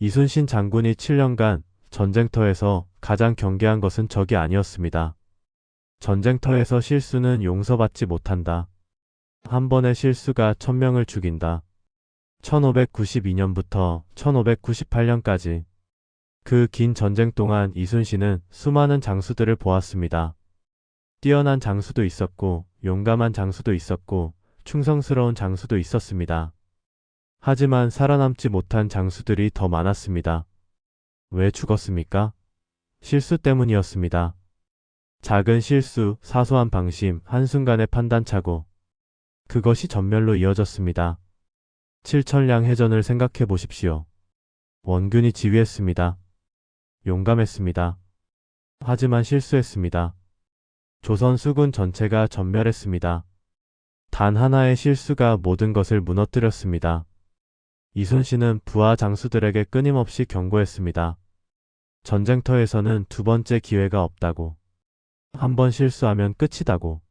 이순신 장군이 7년간 전쟁터에서 가장 경계한 것은 적이 아니었습니다. 전쟁터에서 실수는 용서받지 못한다. 한 번의 실수가 1000명을 죽인다. 1592년부터 1598년까지 그 긴 전쟁 동안 이순신은 수많은 장수들을 보았습니다. 뛰어난 장수도 있었고 용감한 장수도 있었고 충성스러운 장수도 있었습니다. 하지만 살아남지 못한 장수들이 더 많았습니다. 왜 죽었습니까? 실수 때문이었습니다. 작은 실수, 사소한 방심, 한순간의 판단착오. 그것이 전멸로 이어졌습니다. 칠천량 해전을 생각해 보십시오. 원균이 지휘했습니다. 용감했습니다. 하지만 실수했습니다. 조선 수군 전체가 전멸했습니다. 단 하나의 실수가 모든 것을 무너뜨렸습니다. 이순신은 부하 장수들에게 끊임없이 경고했습니다. 전쟁터에서는 두 번째 기회가 없다고. 한 번 실수하면 끝이다고.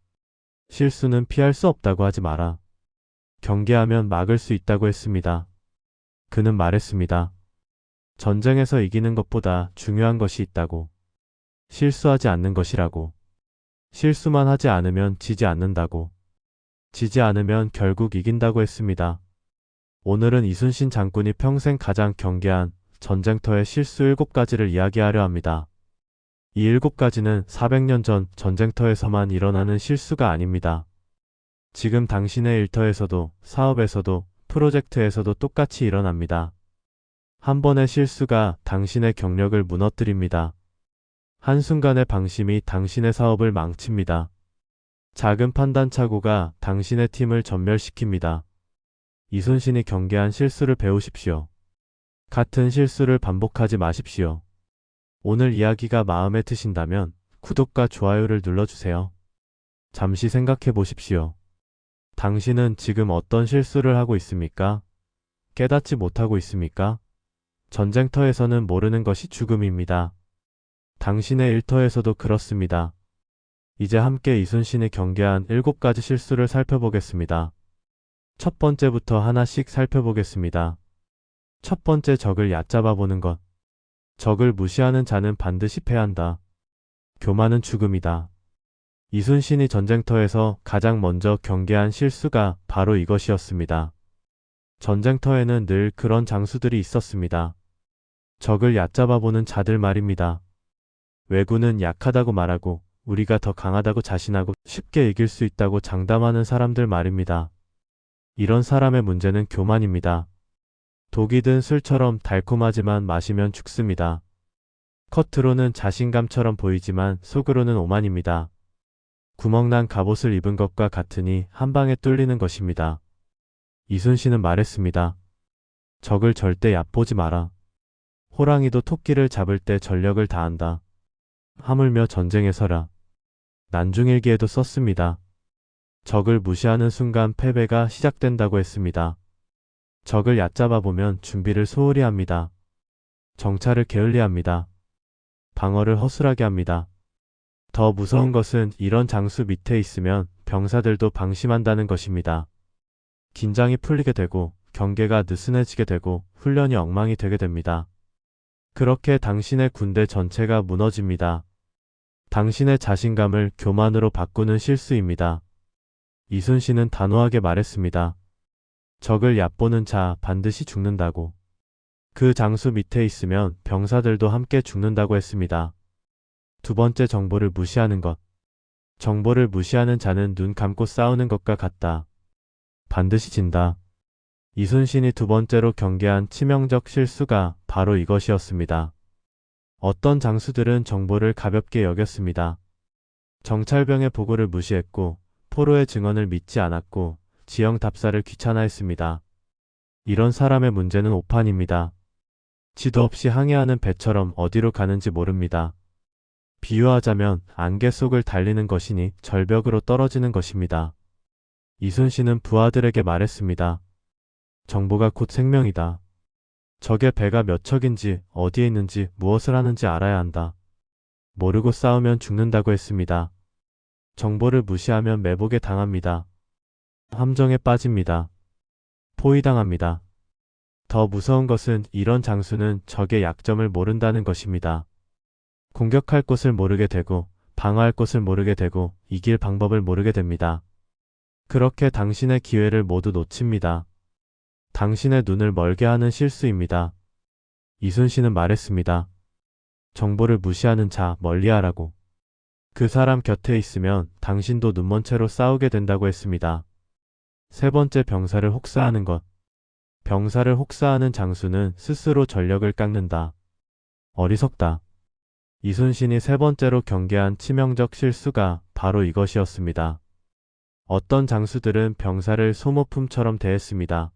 실수는 피할 수 없다고 하지 마라. 경계하면 막을 수 있다고 했습니다. 그는 말했습니다. 전쟁에서 이기는 것보다 중요한 것이 있다고. 실수하지 않는 것이라고. 실수만 하지 않으면 지지 않는다고. 지지 않으면 결국 이긴다고 했습니다. 오늘은 이순신 장군이 평생 가장 경계한 전쟁터의 실수 7가지를 이야기하려 합니다. 이 7가지는 400년 전 전쟁터에서만 일어나는 실수가 아닙니다. 지금 당신의 일터에서도, 사업에서도, 프로젝트에서도 똑같이 일어납니다. 한 번의 실수가 당신의 경력을 무너뜨립니다. 한순간의 방심이 당신의 사업을 망칩니다. 작은 판단착오가 당신의 팀을 전멸시킵니다. 이순신이 경계한 실수를 배우십시오. 같은 실수를 반복하지 마십시오. 오늘 이야기가 마음에 드신다면 구독과 좋아요를 눌러주세요. 잠시 생각해 보십시오. 당신은 지금 어떤 실수를 하고 있습니까? 깨닫지 못하고 있습니까? 전쟁터에서는 모르는 것이 죽음입니다. 당신의 일터에서도 그렇습니다. 이제 함께 이순신이 경계한 7가지 실수를 살펴보겠습니다. 첫 번째부터 하나씩 살펴보겠습니다. 첫 번째, 적을 얕잡아 보는 것. 적을 무시하는 자는 반드시 패한다. 교만은 죽음이다. 이순신이 전쟁터에서 가장 먼저 경계한 실수가 바로 이것이었습니다. 전쟁터에는 늘 그런 장수들이 있었습니다. 적을 얕잡아 보는 자들 말입니다. 왜군은 약하다고 말하고 우리가 더 강하다고 자신하고 쉽게 이길 수 있다고 장담하는 사람들 말입니다. 이런 사람의 문제는 교만입니다. 독이 든 술처럼 달콤하지만 마시면 죽습니다. 겉으로는 자신감처럼 보이지만 속으로는 오만입니다. 구멍난 갑옷을 입은 것과 같으니 한 방에 뚫리는 것입니다. 이순신은 말했습니다. 적을 절대 얕보지 마라. 호랑이도 토끼를 잡을 때 전력을 다한다. 하물며 전쟁에서라. 난중일기에도 썼습니다. 적을 무시하는 순간 패배가 시작된다고 했습니다. 적을 얕잡아 보면 준비를 소홀히 합니다. 정찰을 게을리 합니다. 방어를 허술하게 합니다. 더 무서운 것은 이런 장수 밑에 있으면 병사들도 방심한다는 것입니다. 긴장이 풀리게 되고 경계가 느슨해지게 되고 훈련이 엉망이 되게 됩니다. 그렇게 당신의 군대 전체가 무너집니다. 당신의 자신감을 교만으로 바꾸는 실수입니다. 이순신은 단호하게 말했습니다. 적을 얕보는 자 반드시 죽는다고. 그 장수 밑에 있으면 병사들도 함께 죽는다고 했습니다. 두 번째, 정보를 무시하는 것. 정보를 무시하는 자는 눈 감고 싸우는 것과 같다. 반드시 진다. 이순신이 두 번째로 경계한 치명적 실수가 바로 이것이었습니다. 어떤 장수들은 정보를 가볍게 여겼습니다. 정찰병의 보고를 무시했고 포로의 증언을 믿지 않았고 지형 답사를 귀찮아했습니다. 이런 사람의 문제는 오판입니다. 지도 없이 항해하는 배처럼 어디로 가는지 모릅니다. 비유하자면 안개 속을 달리는 것이니 절벽으로 떨어지는 것입니다. 이순신은 부하들에게 말했습니다. 정보가 곧 생명이다. 적의 배가 몇 척인지 어디에 있는지 무엇을 하는지 알아야 한다. 모르고 싸우면 죽는다고 했습니다. 정보를 무시하면 매복에 당합니다. 함정에 빠집니다. 포위당합니다. 더 무서운 것은 이런 장수는 적의 약점을 모른다는 것입니다. 공격할 곳을 모르게 되고 방어할 곳을 모르게 되고 이길 방법을 모르게 됩니다. 그렇게 당신의 기회를 모두 놓칩니다. 당신의 눈을 멀게 하는 실수입니다. 이순신은 말했습니다. 정보를 무시하는 자 멀리하라고. 그 사람 곁에 있으면 당신도 눈먼 채로 싸우게 된다고 했습니다. 세 번째, 병사를 혹사하는 것. 병사를 혹사하는 장수는 스스로 전력을 깎는다. 어리석다. 이순신이 세 번째로 경계한 치명적 실수가 바로 이것이었습니다. 어떤 장수들은 병사를 소모품처럼 대했습니다.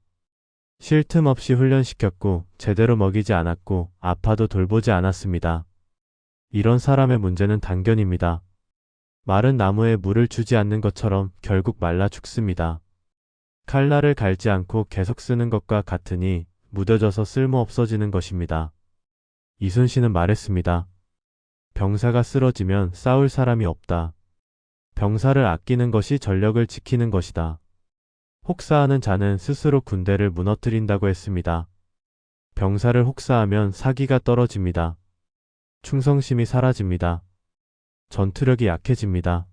쉴 틈 없이 훈련시켰고 제대로 먹이지 않았고 아파도 돌보지 않았습니다. 이런 사람의 문제는 단견입니다. 마른 나무에 물을 주지 않는 것처럼 결국 말라 죽습니다. 칼날을 갈지 않고 계속 쓰는 것과 같으니 무뎌져서 쓸모 없어지는 것입니다. 이순신은 말했습니다. 병사가 쓰러지면 싸울 사람이 없다. 병사를 아끼는 것이 전력을 지키는 것이다. 혹사하는 자는 스스로 군대를 무너뜨린다고 했습니다. 병사를 혹사하면 사기가 떨어집니다. 충성심이 사라집니다. 전투력이 약해집니다.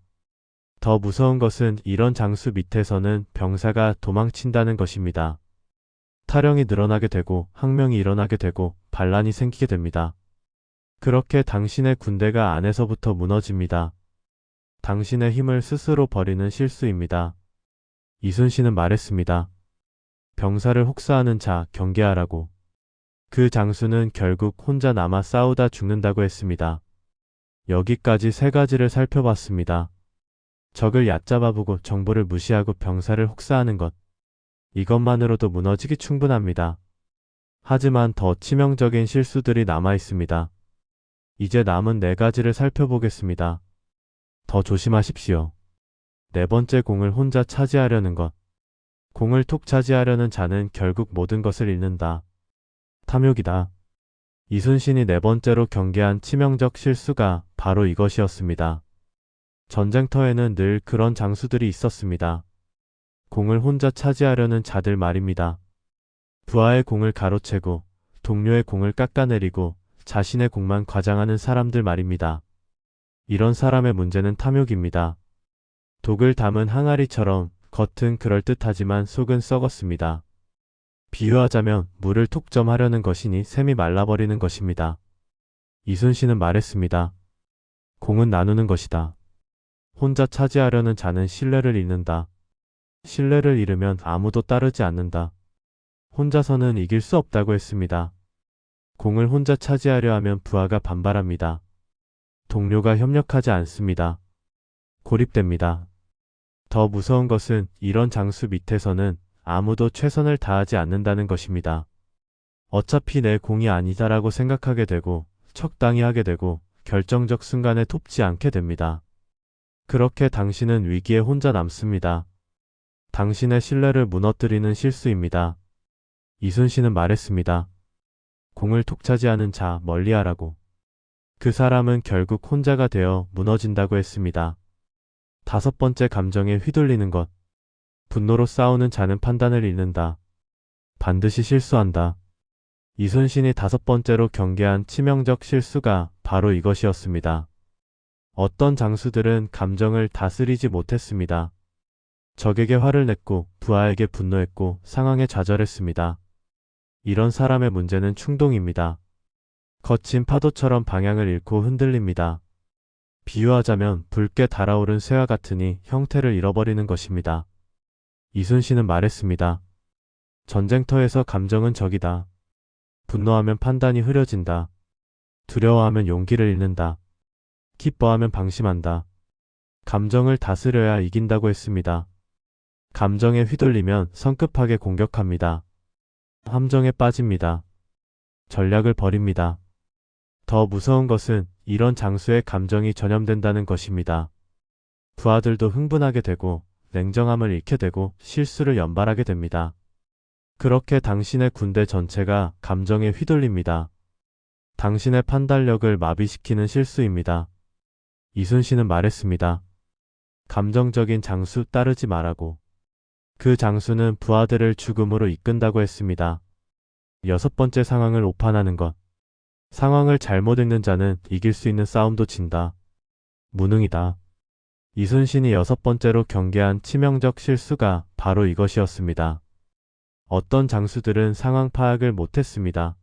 더 무서운 것은 이런 장수 밑에서는 병사가 도망친다는 것입니다. 탈영이 늘어나게 되고 항명이 일어나게 되고 반란이 생기게 됩니다. 그렇게 당신의 군대가 안에서부터 무너집니다. 당신의 힘을 스스로 버리는 실수입니다. 이순신은 말했습니다. 병사를 혹사하는 자 경계하라고. 그 장수는 결국 혼자 남아 싸우다 죽는다고 했습니다. 여기까지 세 가지를 살펴봤습니다. 적을 얕잡아보고 정보를 무시하고 병사를 혹사하는 것. 이것만으로도 무너지기 충분합니다. 하지만 더 치명적인 실수들이 남아 있습니다. 이제 남은 네 가지를 살펴보겠습니다. 더 조심하십시오. 네 번째, 공을 혼자 차지하려는 것. 공을 툭 차지하려는 자는 결국 모든 것을 잃는다. 탐욕이다. 이순신이 네 번째로 경계한 치명적 실수가 바로 이것이었습니다. 전쟁터에는 늘 그런 장수들이 있었습니다. 공을 혼자 차지하려는 자들 말입니다. 부하의 공을 가로채고 동료의 공을 깎아내리고 자신의 공만 과장하는 사람들 말입니다. 이런 사람의 문제는 탐욕입니다. 독을 담은 항아리처럼 겉은 그럴듯하지만 속은 썩었습니다. 비유하자면 물을 톡 좀 하려는 것이니 샘이 말라버리는 것입니다. 이순신은 말했습니다. 공은 나누는 것이다. 혼자 차지하려는 자는 신뢰를 잃는다. 신뢰를 잃으면 아무도 따르지 않는다. 혼자서는 이길 수 없다고 했습니다. 공을 혼자 차지하려 하면 부하가 반발합니다. 동료가 협력하지 않습니다. 고립됩니다. 더 무서운 것은 이런 장수 밑에서는 아무도 최선을 다하지 않는다는 것입니다. 어차피 내 공이 아니다라고 생각하게 되고 적당히 하게 되고 결정적 순간에 돕지 않게 됩니다. 그렇게 당신은 위기에 혼자 남습니다. 당신의 신뢰를 무너뜨리는 실수입니다. 이순신은 말했습니다. 공을 톡 차지하는 자 멀리하라고. 그 사람은 결국 혼자가 되어 무너진다고 했습니다. 다섯 번째, 감정에 휘둘리는 것. 분노로 싸우는 자는 판단을 잃는다. 반드시 실수한다. 이순신이 다섯 번째로 경계한 치명적 실수가 바로 이것이었습니다. 어떤 장수들은 감정을 다스리지 못했습니다. 적에게 화를 냈고 부하에게 분노했고 상황에 좌절했습니다. 이런 사람의 문제는 충동입니다. 거친 파도처럼 방향을 잃고 흔들립니다. 비유하자면 붉게 달아오른 쇠와 같으니 형태를 잃어버리는 것입니다. 이순신은 말했습니다. 전쟁터에서 감정은 적이다. 분노하면 판단이 흐려진다. 두려워하면 용기를 잃는다. 기뻐하면 방심한다. 감정을 다스려야 이긴다고 했습니다. 감정에 휘둘리면 성급하게 공격합니다. 함정에 빠집니다. 전략을 버립니다. 더 무서운 것은 이런 장수의 감정이 전염된다는 것입니다. 부하들도 흥분하게 되고 냉정함을 잃게 되고 실수를 연발하게 됩니다. 그렇게 당신의 군대 전체가 감정에 휘둘립니다. 당신의 판단력을 마비시키는 실수입니다. 이순신은 말했습니다. 감정적인 장수 따르지 말라고. 그 장수는 부하들을 죽음으로 이끈다고 했습니다. 여섯 번째 상황을 오판하는 것. 상황을 잘못 읽는 자는 이길 수 있는 싸움도 진다. 무능이다. 이순신이 여섯 번째로 경계한 치명적 실수가 바로 이것이었습니다. 어떤 장수들은 상황 파악을 못했습니다.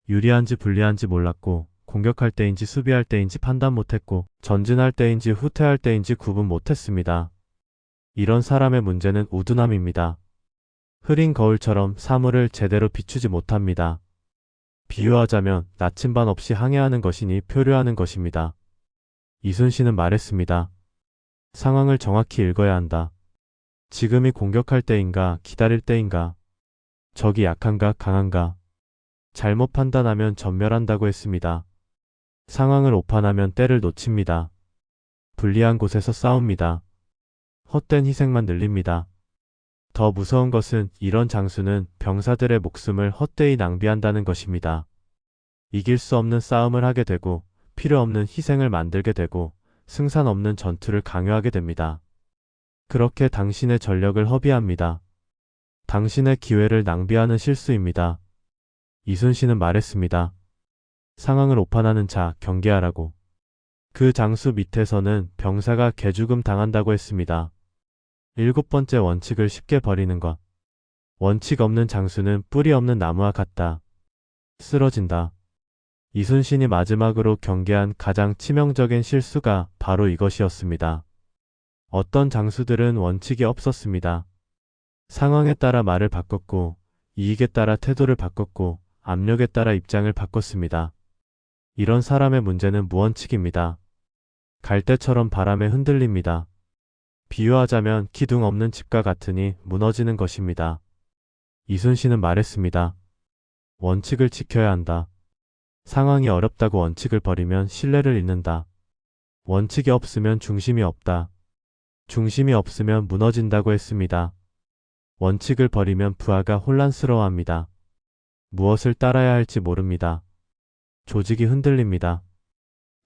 유리한지 불리한지 몰랐고, 공격할 때인지 수비할 때인지 판단 못했고, 전진할 때인지 후퇴할 때인지 구분 못했습니다. 이런 사람의 문제는 우둔함입니다. 흐린 거울처럼 사물을 제대로 비추지 못합니다. 비유하자면 나침반 없이 항해하는 것이니 표류하는 것입니다. 이순신은 말했습니다. 상황을 정확히 읽어야 한다. 지금이 공격할 때인가 기다릴 때인가? 적이 약한가 강한가? 잘못 판단하면 전멸한다고 했습니다. 상황을 오판하면 때를 놓칩니다. 불리한 곳에서 싸웁니다. 헛된 희생만 늘립니다. 더 무서운 것은 이런 장수는 병사들의 목숨을 헛되이 낭비한다는 것입니다. 이길 수 없는 싸움을 하게 되고 필요 없는 희생을 만들게 되고 승산 없는 전투를 강요하게 됩니다. 그렇게 당신의 전력을 허비합니다. 당신의 기회를 낭비하는 실수입니다. 이순신은 말했습니다. 상황을 오판하는 자 경계하라고. 그 장수 밑에서는 병사가 개죽음 당한다고 했습니다. 일곱 번째 원칙을 쉽게 버리는 것. 원칙 없는 장수는 뿌리 없는 나무와 같다. 쓰러진다. 이순신이 마지막으로 경계한 가장 치명적인 실수가 바로 이것이었습니다. 어떤 장수들은 원칙이 없었습니다. 상황에 따라 말을 바꿨고, 이익에 따라 태도를 바꿨고, 압력에 따라 입장을 바꿨습니다. 이런 사람의 문제는 무원칙입니다. 갈대처럼 바람에 흔들립니다. 비유하자면 기둥 없는 집과 같으니 무너지는 것입니다. 이순신은 말했습니다. 원칙을 지켜야 한다. 상황이 어렵다고 원칙을 버리면 신뢰를 잃는다. 원칙이 없으면 중심이 없다. 중심이 없으면 무너진다고 했습니다. 원칙을 버리면 부하가 혼란스러워합니다. 무엇을 따라야 할지 모릅니다. 조직이 흔들립니다.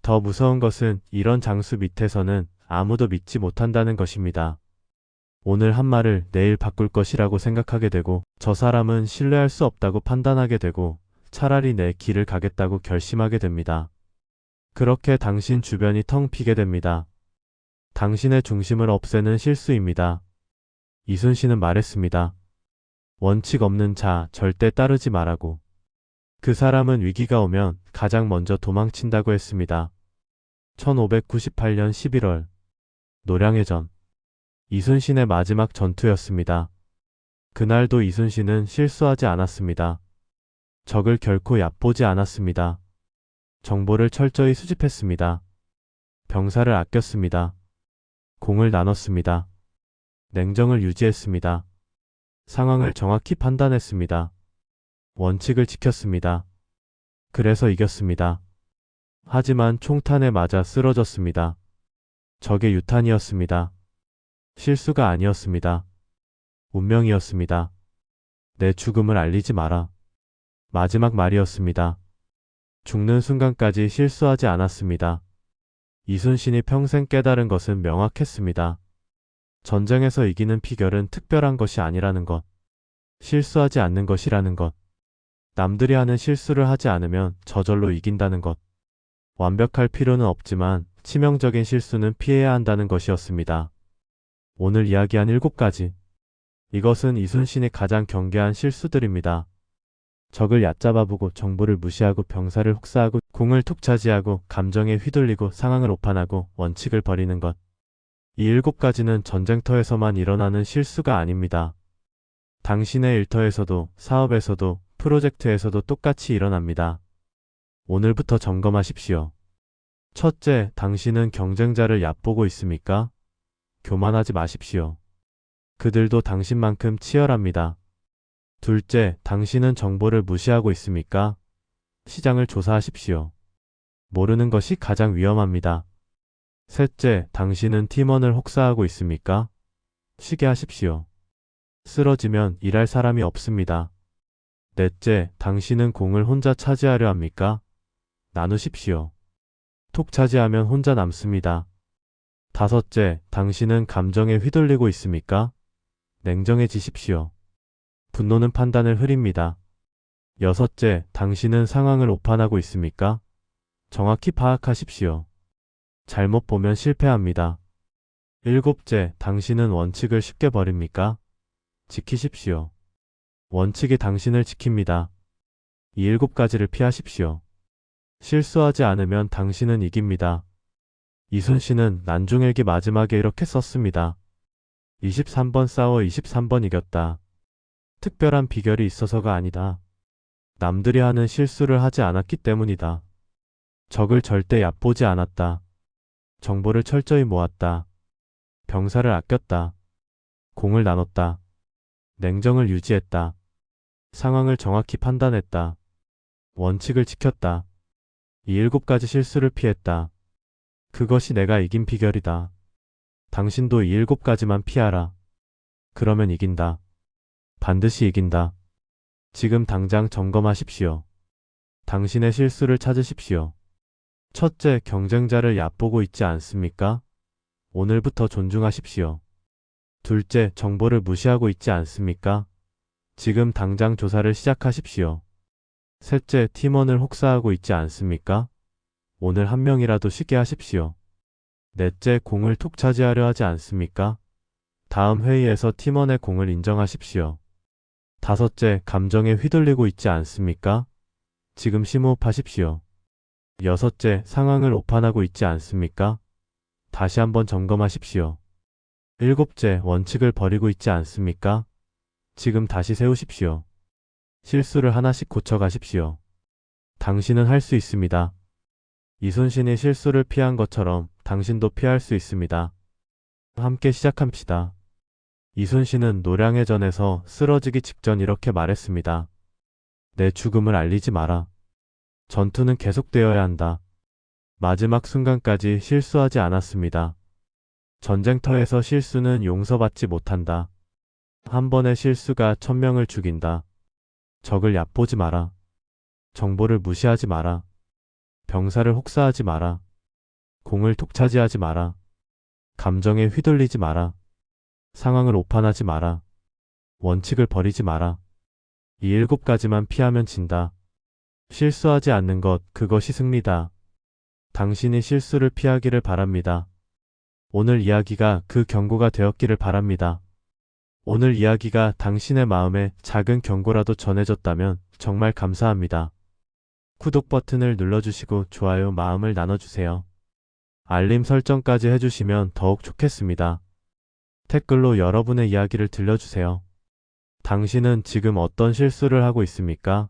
더 무서운 것은 이런 장수 밑에서는 아무도 믿지 못한다는 것입니다. 오늘 한 말을 내일 바꿀 것이라고 생각하게 되고 저 사람은 신뢰할 수 없다고 판단하게 되고 차라리 내 길을 가겠다고 결심하게 됩니다. 그렇게 당신 주변이 텅 비게 됩니다. 당신의 중심을 없애는 실수입니다. 이순신은 말했습니다. 원칙 없는 자 절대 따르지 말라고. 그 사람은 위기가 오면 가장 먼저 도망친다고 했습니다. 1598년 11월 노량해전. 이순신의 마지막 전투였습니다. 그날도 이순신은 실수하지 않았습니다. 적을 결코 얕보지 않았습니다. 정보를 철저히 수집했습니다. 병사를 아꼈습니다. 공을 나눴습니다. 냉정을 유지했습니다. 상황을 정확히 판단했습니다. 원칙을 지켰습니다. 그래서 이겼습니다. 하지만 총탄에 맞아 쓰러졌습니다. 적의 유탄이었습니다. 실수가 아니었습니다. 운명이었습니다. 내 죽음을 알리지 마라. 마지막 말이었습니다. 죽는 순간까지 실수하지 않았습니다. 이순신이 평생 깨달은 것은 명확했습니다. 전쟁에서 이기는 비결은 특별한 것이 아니라는 것. 실수하지 않는 것이라는 것. 남들이 하는 실수를 하지 않으면 저절로 이긴다는 것. 완벽할 필요는 없지만 치명적인 실수는 피해야 한다는 것이었습니다. 오늘 이야기한 7가지. 이것은 이순신이 가장 경계한 실수들입니다. 적을 얕잡아보고 정보를 무시하고 병사를 혹사하고 공을 툭 차지하고 감정에 휘둘리고 상황을 오판하고 원칙을 버리는 것. 이 7가지는 전쟁터에서만 일어나는 실수가 아닙니다. 당신의 일터에서도 사업에서도 프로젝트에서도 똑같이 일어납니다. 오늘부터 점검하십시오. 첫째, 당신은 경쟁자를 얕보고 있습니까? 교만하지 마십시오. 그들도 당신만큼 치열합니다. 둘째, 당신은 정보를 무시하고 있습니까? 시장을 조사하십시오. 모르는 것이 가장 위험합니다. 셋째, 당신은 팀원을 혹사하고 있습니까? 쉬게 하십시오. 쓰러지면 일할 사람이 없습니다. 넷째, 당신은 공을 혼자 차지하려 합니까? 나누십시오. 톡 차지하면 혼자 남습니다. 다섯째, 당신은 감정에 휘둘리고 있습니까? 냉정해지십시오. 분노는 판단을 흐립니다. 여섯째, 당신은 상황을 오판하고 있습니까? 정확히 파악하십시오. 잘못 보면 실패합니다. 일곱째, 당신은 원칙을 쉽게 버립니까? 지키십시오. 원칙이 당신을 지킵니다. 이 7가지를 피하십시오. 실수하지 않으면 당신은 이깁니다. 이순신은 난중일기 마지막에 이렇게 썼습니다. 23번 싸워 23번 이겼다. 특별한 비결이 있어서가 아니다. 남들이 하는 실수를 하지 않았기 때문이다. 적을 절대 얕보지 않았다. 정보를 철저히 모았다. 병사를 아꼈다. 공을 나눴다. 냉정을 유지했다. 상황을 정확히 판단했다. 원칙을 지켰다. 이 7가지 실수를 피했다. 그것이 내가 이긴 비결이다. 당신도 이 7가지만 피하라. 그러면 이긴다. 반드시 이긴다. 지금 당장 점검하십시오. 당신의 실수를 찾으십시오. 첫째, 경쟁자를 얕보고 있지 않습니까? 오늘부터 존중하십시오. 둘째, 정보를 무시하고 있지 않습니까? 지금 당장 조사를 시작하십시오. 셋째, 팀원을 혹사하고 있지 않습니까? 오늘 한 명이라도 쉬게 하십시오. 넷째, 공을 툭 차지하려 하지 않습니까? 다음 회의에서 팀원의 공을 인정하십시오. 다섯째, 감정에 휘둘리고 있지 않습니까? 지금 심호흡하십시오. 여섯째, 상황을 오판하고 있지 않습니까? 다시 한번 점검하십시오. 일곱째, 원칙을 버리고 있지 않습니까? 지금 다시 세우십시오. 실수를 하나씩 고쳐가십시오. 당신은 할 수 있습니다. 이순신이 실수를 피한 것처럼 당신도 피할 수 있습니다. 함께 시작합시다. 이순신은 노량해전에서 쓰러지기 직전 이렇게 말했습니다. 내 죽음을 알리지 마라. 전투는 계속되어야 한다. 마지막 순간까지 실수하지 않았습니다. 전쟁터에서 실수는 용서받지 못한다. 한 번의 실수가 1000명을 죽인다. 적을 얕보지 마라. 정보를 무시하지 마라. 병사를 혹사하지 마라. 공을 독차지하지 마라. 감정에 휘둘리지 마라. 상황을 오판하지 마라. 원칙을 버리지 마라. 이 7가지만 피하면 진다. 실수하지 않는 것, 그것이 승리다. 당신이 실수를 피하기를 바랍니다. 오늘 이야기가 그 경고가 되었기를 바랍니다. 오늘 이야기가 당신의 마음에 작은 경고라도 전해졌다면 정말 감사합니다. 구독 버튼을 눌러주시고 좋아요 마음을 나눠주세요. 알림 설정까지 해주시면 더욱 좋겠습니다. 댓글로 여러분의 이야기를 들려주세요. 당신은 지금 어떤 실수를 하고 있습니까?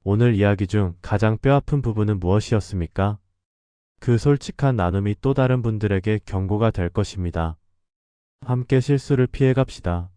오늘 이야기 중 가장 뼈아픈 부분은 무엇이었습니까? 그 솔직한 나눔이 또 다른 분들에게 경고가 될 것입니다. 함께 실수를 피해갑시다.